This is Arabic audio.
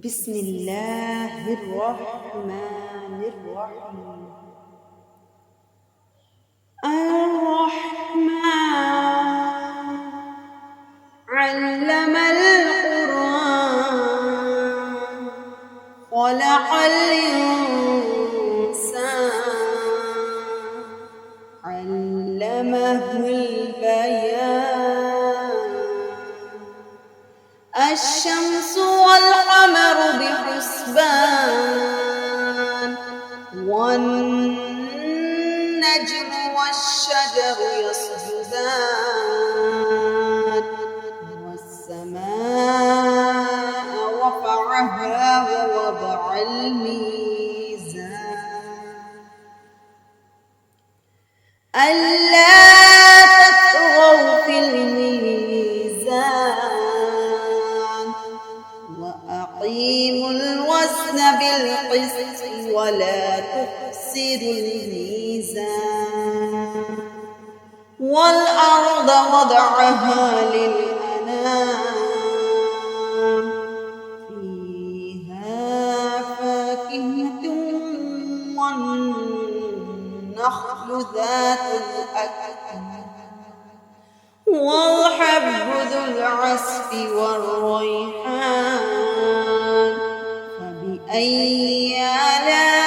بسم الله الرحمن الرحيم. الرحمن علم القرآن خلق الإنسان علمه البيان. الشمس والقمر بحسبان والنجم والشجر يسجدان والسماء رفعها ووضع الميزان ألا تطغوا في الميزان وأقيموا الوزن بالقسط ولا تخسروا الميزان والأرض وضعها للأنام فيها فاكهة والنخل ذات الأكمام والحب ذو العصف والريحان فبأي آلاء